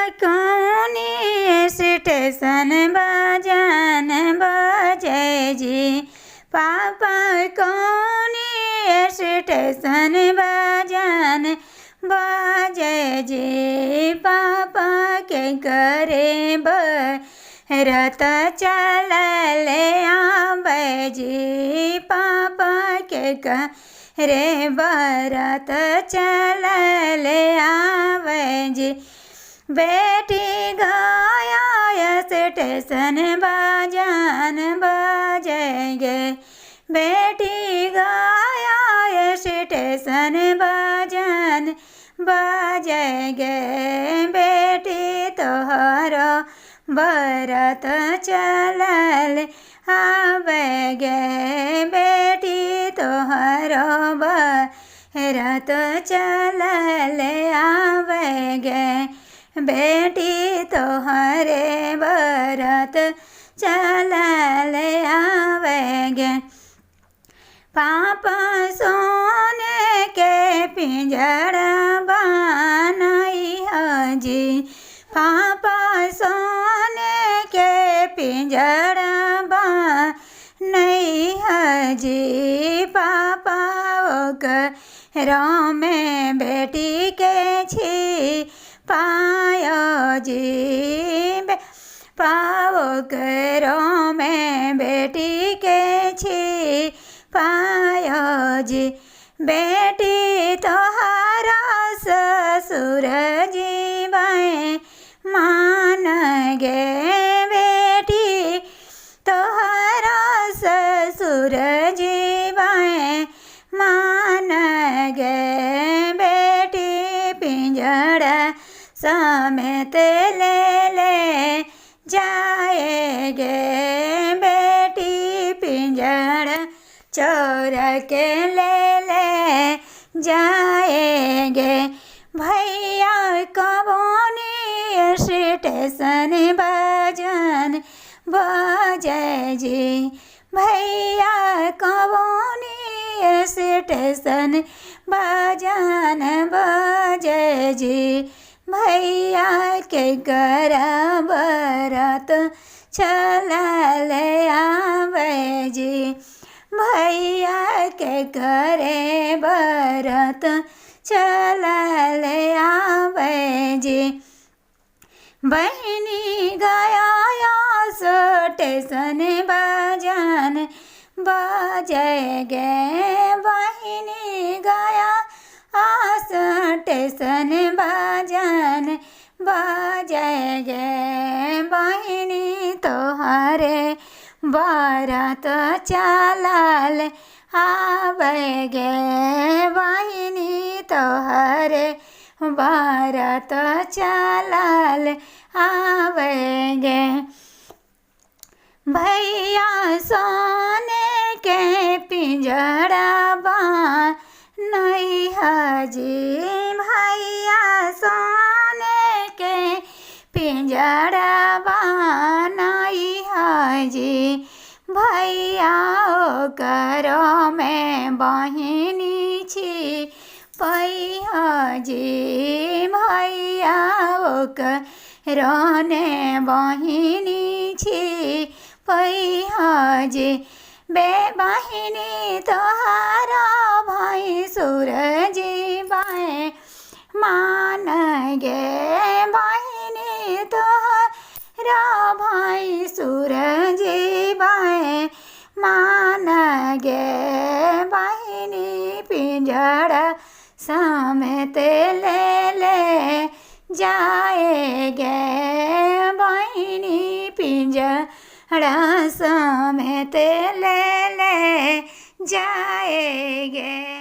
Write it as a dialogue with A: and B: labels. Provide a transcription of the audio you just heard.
A: कौनी स्टेशन बाजन बजे जी। पापा कौनी स्टेशन बाजन बजे जी। पापा के करे बरत चलल आवे जी। पापा के करे बरत चलल आवे जी। बेटी गया स्टेशन बाजन बजेंगे। बेटी गया स्टेशन बाजन बजेंगे। बेटी तोहरो बरत चलल आवेगे। बेटी तोहरो बरत चलल आवेगे। बेटी तोहरे बरत चलल आवेगे। पापा सोने के पिंजरा बनाई जी। पापा सोने के पिंजरा बनाई जी। पापा ओकरो में बेटी के छी पायो जी। पाओ करो में बेटी के छी पायो जी। बेटी तोहरा ससुर जी बाएँ मान गे। बेटी तोहरा ससुर जी बाएँ मान गे। बेटी पिंजरा समेत ले जाएगे। बेटी पिंजरा चोर के ले जाएगे। भैया कबोनी स्टेशन बाजन बजे जी। भैया कबोनी स्टेशन बाजन बजे जी। भैया के करा बरत चलल आवे जी। भैया के करे बरत चलल आवे जी। बहनी गया स्टेशन बाजन बजेगे। बहनी गया स्टेशन बाजन बजेगे। बहनी तोहरे बरत चलल आवेगे। बहनी तोहरे बरत चलल आवेगे। भैया सोने के पिंजरा बनाई जी। भैया सोने के पिंजरा बनाई जी। भैया ओकरो में बहिनी छी पैया जी। भैया ओकरो ने बहिनी छी पैया जी। बे बहिनी तोहारा भाई सूरजी बाएँ मान गे। बहिनी तोहरा भाई सूरजी बाएँ मान गे। बहिनी पिंजरा समेत ले जाएगे। बहिनी पिंजरा समेत ले जाएगे।